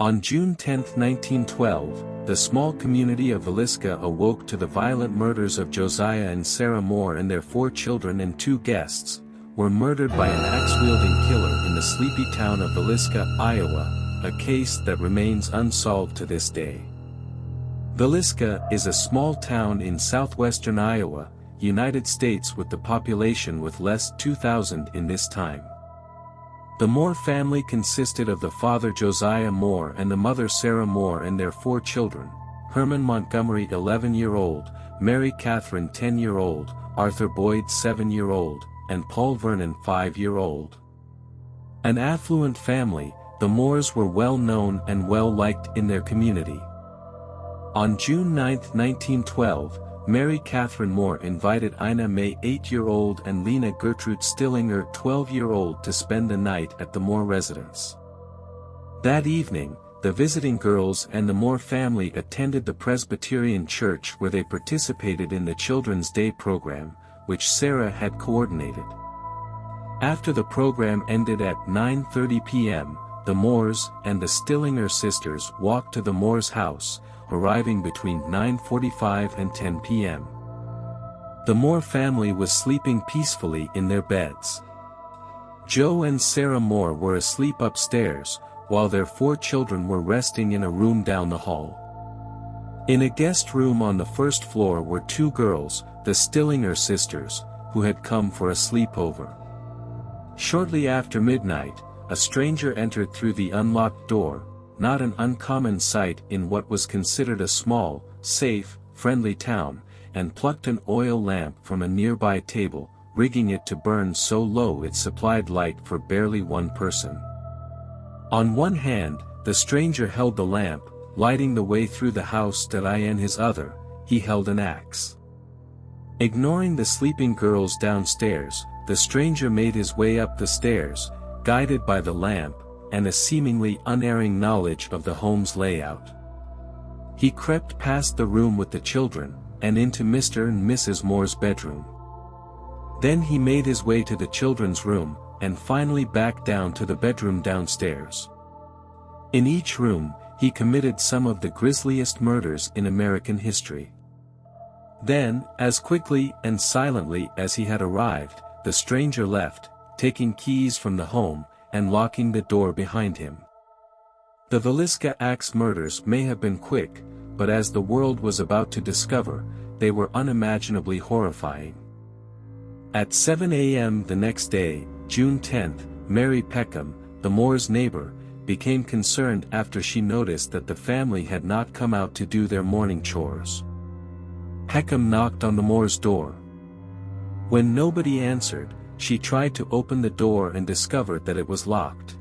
On June 10, 1912, the small community of Villisca awoke to the violent murders of Josiah and Sarah Moore, and their 4 children and 2 guests were murdered by an axe-wielding killer in the sleepy town of Villisca, Iowa, a case that remains unsolved to this day. Villisca is a small town in southwestern Iowa, United States, with the population with less 2,000 in this time. The Moore family consisted of the father Josiah Moore and the mother Sarah Moore and their 4 children: Herman Montgomery 11-year-old, Mary Catherine 10-year-old, Arthur Boyd 7-year-old, and Paul Vernon 5-year-old. An affluent family, the Moores were well known and well liked in their community. On June 9, 1912, Mary Catherine Moore invited Ina May 8-year-old and Lena Gertrude Stillinger 12-year-old to spend the night at the Moore residence. That evening, the visiting girls and the Moore family attended the Presbyterian church, where they participated in the Children's Day program, which Sarah had coordinated. After the program ended at 9:30 p.m., the Moores and the Stillinger sisters walked to the Moores' house, arriving between 9:45 and 10 p.m. The Moore family was sleeping peacefully in their beds. Joe and Sarah Moore were asleep upstairs, while their 4 children were resting in a room down the hall. In a guest room on the first floor were 2 girls, the Stillinger sisters, who had come for a sleepover. Shortly after midnight, a stranger entered through the unlocked door, not an uncommon sight in what was considered a small, safe, friendly town, and plucked an oil lamp from a nearby table, rigging it to burn so low it supplied light for barely 1 person. On one hand, the stranger held the lamp, lighting the way through the house, that in his other, he held an axe. Ignoring the sleeping girls downstairs, the stranger made his way up the stairs, guided by the lamp and a seemingly unerring knowledge of the home's layout. He crept past the room with the children, and into Mr. and Mrs. Moore's bedroom. Then he made his way to the children's room, and finally back down to the bedroom downstairs. In each room, he committed some of the grisliest murders in American history. Then, as quickly and silently as he had arrived, the stranger left, taking keys from the home, and locking the door behind him. The Villisca Axe Murders may have been quick, but as the world was about to discover, they were unimaginably horrifying. At 7 a.m. the next day, June 10, Mary Peckham, the Moore's neighbor, became concerned after she noticed that the family had not come out to do their morning chores. Peckham knocked on the Moore's door. When nobody answered, she tried to open the door and discovered that it was locked.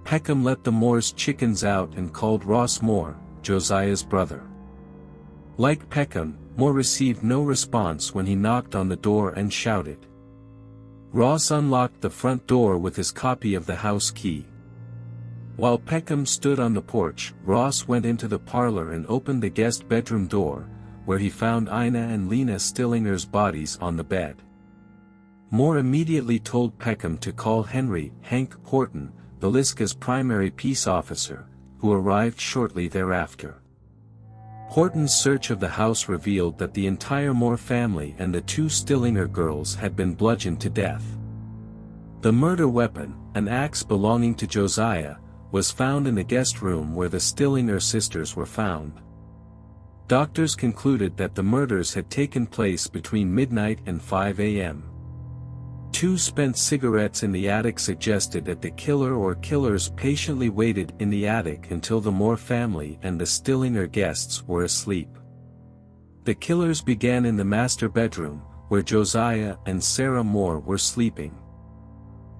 Peckham let the Moore's chickens out and called Ross Moore, Josiah's brother. Like Peckham, Moore received no response when he knocked on the door and shouted. Ross unlocked the front door with his copy of the house key. While Peckham stood on the porch, Ross went into the parlor and opened the guest bedroom door, where he found Ina and Lena Stillinger's bodies on the bed. Moore immediately told Peckham to call Hank Horton, Villisca's primary peace officer, who arrived shortly thereafter. Horton's search of the house revealed that the entire Moore family and the 2 Stillinger girls had been bludgeoned to death. The murder weapon, an axe belonging to Josiah, was found in the guest room where the Stillinger sisters were found. Doctors concluded that the murders had taken place between midnight and 5 a.m. 2 spent cigarettes in the attic suggested that the killer or killers patiently waited in the attic until the Moore family and the Stillinger guests were asleep. The killers began in the master bedroom, where Josiah and Sarah Moore were sleeping.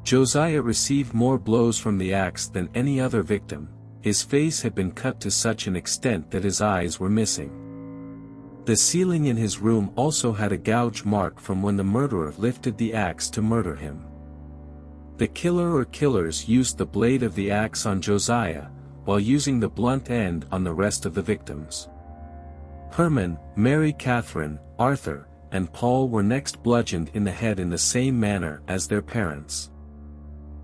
Josiah received more blows from the axe than any other victim. His face had been cut to such an extent that his eyes were missing. The ceiling in his room also had a gouge mark from when the murderer lifted the axe to murder him. The killer or killers used the blade of the axe on Josiah, while using the blunt end on the rest of the victims. Herman, Mary Catherine, Arthur, and Paul were next bludgeoned in the head in the same manner as their parents.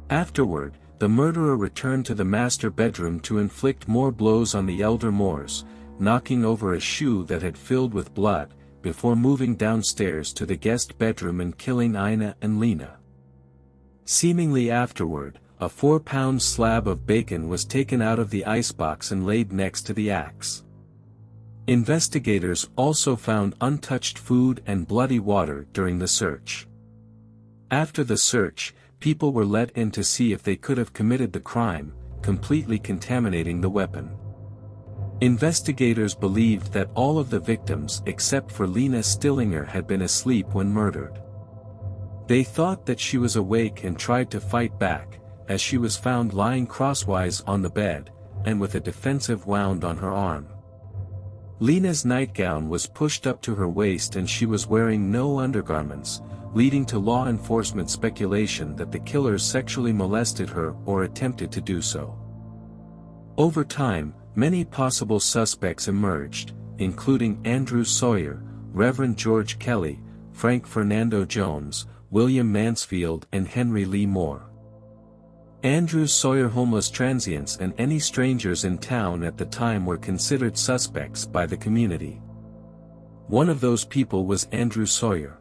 Afterward, the murderer returned to the master bedroom to inflict more blows on the elder Moores, knocking over a shoe that had filled with blood, before moving downstairs to the guest bedroom and killing Ina and Lena. Seemingly afterward, a 4-pound slab of bacon was taken out of the icebox and laid next to the axe. Investigators also found untouched food and bloody water during the search. After the search, people were let in to see if they could have committed the crime, completely contaminating the weapon. Investigators believed that all of the victims except for Lena Stillinger had been asleep when murdered. They thought that she was awake and tried to fight back, as she was found lying crosswise on the bed, and with a defensive wound on her arm. Lena's nightgown was pushed up to her waist and she was wearing no undergarments, leading to law enforcement speculation that the killers sexually molested her or attempted to do so. Over time, many possible suspects emerged, including Andrew Sawyer, Reverend George Kelly, Frank Fernando Jones, William Mansfield and Henry Lee Moore. Andrew Sawyer homeless transients and any strangers in town at the time were considered suspects by the community. One of those people was Andrew Sawyer.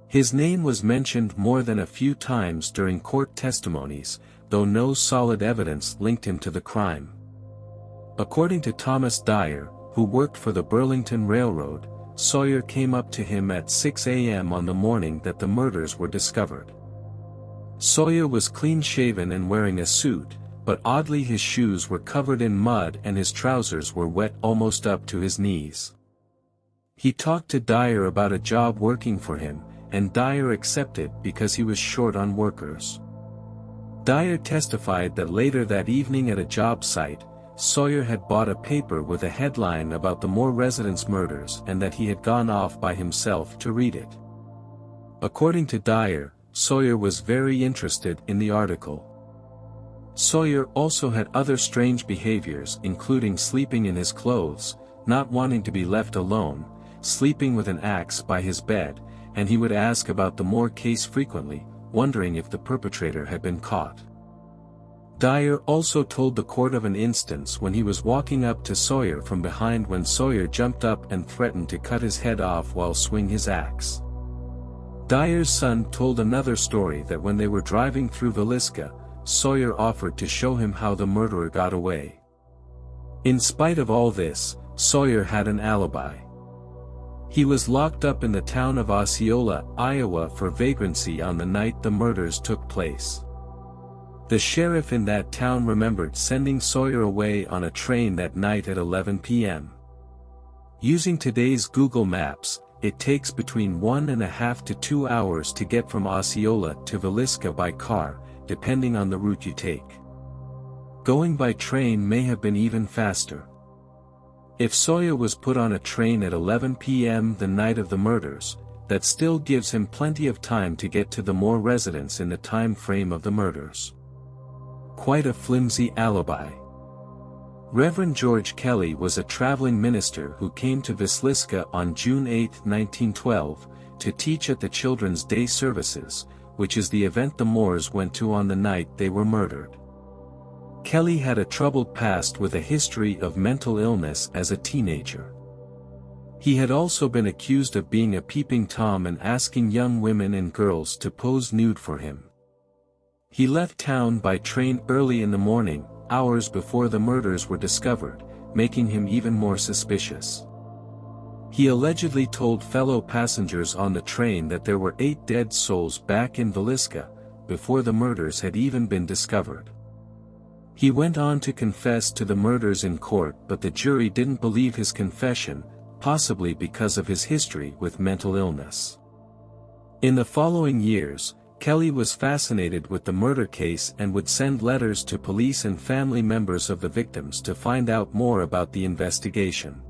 His name was mentioned more than a few times during court testimonies, though no solid evidence linked him to the crime. According to Thomas Dyer, who worked for the Burlington Railroad, Sawyer came up to him at 6 a.m. on the morning that the murders were discovered. Sawyer was clean-shaven and wearing a suit, but oddly his shoes were covered in mud and his trousers were wet almost up to his knees. He talked to Dyer about a job working for him, and Dyer accepted because he was short on workers. Dyer testified that later that evening at a job site, Sawyer had bought a paper with a headline about the Moore residence murders and that he had gone off by himself to read it. According to Dyer, Sawyer was very interested in the article. Sawyer also had other strange behaviors including sleeping in his clothes, not wanting to be left alone, sleeping with an axe by his bed, and he would ask about the Moore case frequently, wondering if the perpetrator had been caught. Dyer also told the court of an instance when he was walking up to Sawyer from behind when Sawyer jumped up and threatened to cut his head off while swinging his axe. Dyer's son told another story that when they were driving through Villisca, Sawyer offered to show him how the murderer got away. In spite of all this, Sawyer had an alibi. He was locked up in the town of Osceola, Iowa for vagrancy on the night the murders took place. The sheriff in that town remembered sending Sawyer away on a train that night at 11 p.m. Using today's Google Maps, it takes between 1.5 to 2 hours to get from Osceola to Villisca by car, depending on the route you take. Going by train may have been even faster. If Sawyer was put on a train at 11 p.m. the night of the murders, that still gives him plenty of time to get to the Moore residence in the time frame of the murders. Quite a flimsy alibi. Reverend George Kelly was a traveling minister who came to Villisca on June 8, 1912, to teach at the Children's Day services, which is the event the Moores went to on the night they were murdered. Kelly had a troubled past with a history of mental illness as a teenager. He had also been accused of being a peeping Tom and asking young women and girls to pose nude for him. He left town by train early in the morning, hours before the murders were discovered, making him even more suspicious. He allegedly told fellow passengers on the train that there were 8 dead souls back in Villisca, before the murders had even been discovered. He went on to confess to the murders in court, but the jury didn't believe his confession, possibly because of his history with mental illness. In the following years, Kelly was fascinated with the murder case and would send letters to police and family members of the victims to find out more about the investigation.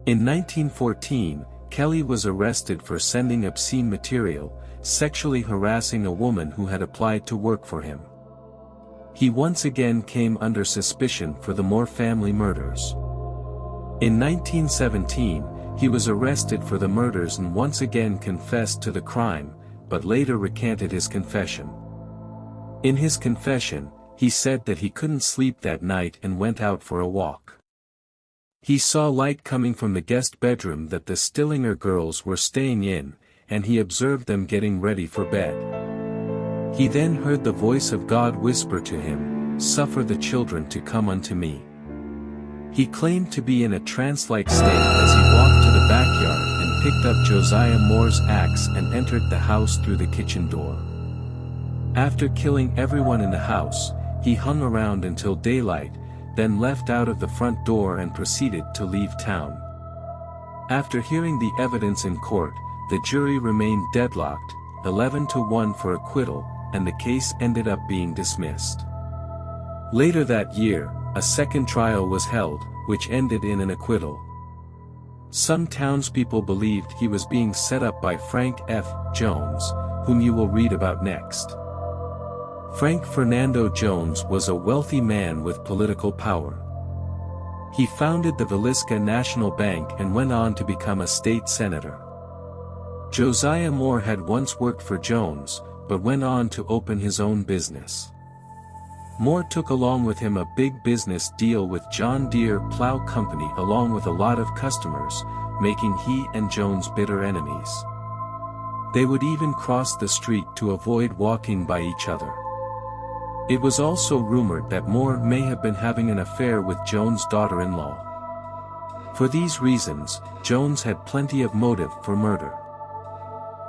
In 1914, Kelly was arrested for sending obscene material, sexually harassing a woman who had applied to work for him. He once again came under suspicion for the Moore family murders. In 1917, he was arrested for the murders and once again confessed to the crime, but later recanted his confession. In his confession, he said that he couldn't sleep that night and went out for a walk. He saw light coming from the guest bedroom that the Stillinger girls were staying in, and he observed them getting ready for bed. He then heard the voice of God whisper to him, "Suffer the children to come unto me." He claimed to be in a trance-like state as he walked to the backyard and picked up Josiah Moore's axe and entered the house through the kitchen door. After killing everyone in the house, he hung around until daylight, then left out of the front door and proceeded to leave town. After hearing the evidence in court, the jury remained deadlocked, 11-1 for acquittal, and the case ended up being dismissed. Later that year, a second trial was held, which ended in an acquittal. Some townspeople believed he was being set up by Frank F. Jones, whom you will read about next. Frank Fernando Jones was a wealthy man with political power. He founded the Villisca National Bank and went on to become a state senator. Josiah Moore had once worked for Jones, but went on to open his own business. Moore took along with him a big business deal with John Deere Plow Company along with a lot of customers, making he and Jones bitter enemies. They would even cross the street to avoid walking by each other. It was also rumored that Moore may have been having an affair with Jones' daughter-in-law. For these reasons, Jones had plenty of motive for murder.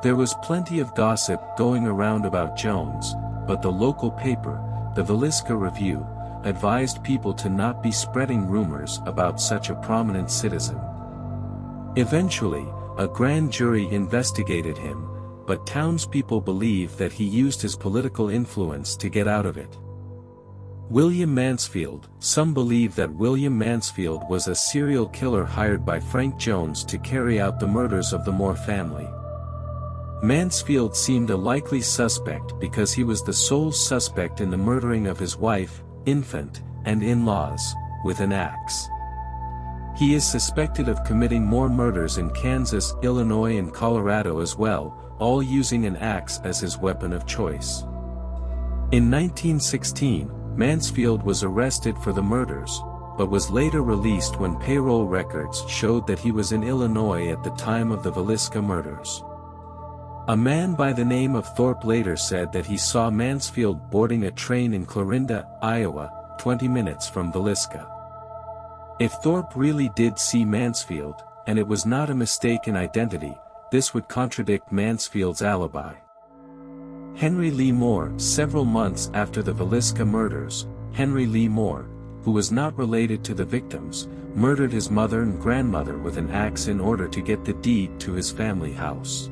There was plenty of gossip going around about Jones, but the local paper, the Villisca Review, advised people to not be spreading rumors about such a prominent citizen. Eventually, a grand jury investigated him, but townspeople believe that he used his political influence to get out of it. William Mansfield. Some believe that William Mansfield was a serial killer hired by Frank Jones to carry out the murders of the Moore family. Mansfield seemed a likely suspect because he was the sole suspect in the murdering of his wife, infant, and in-laws, with an axe. He is suspected of committing more murders in Kansas, Illinois and Colorado as well, all using an axe as his weapon of choice. In 1916, Mansfield was arrested for the murders, but was later released when payroll records showed that he was in Illinois at the time of the Villisca murders. A man by the name of Thorpe later said that he saw Mansfield boarding a train in Clarinda, Iowa, 20 minutes from Villisca. If Thorpe really did see Mansfield, and it was not a mistaken identity, this would contradict Mansfield's alibi. Henry Lee Moore. Several months after the Villisca murders, Henry Lee Moore, who was not related to the victims, murdered his mother and grandmother with an axe in order to get the deed to his family house.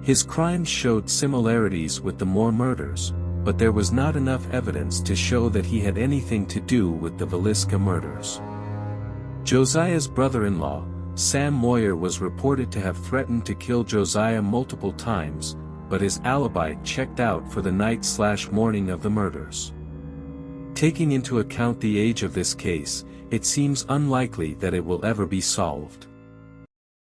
His crimes showed similarities with the Moore murders, but there was not enough evidence to show that he had anything to do with the Villisca murders. Josiah's brother-in-law, Sam Moyer, was reported to have threatened to kill Josiah multiple times, but his alibi checked out for the night/morning of the murders. Taking into account the age of this case, it seems unlikely that it will ever be solved.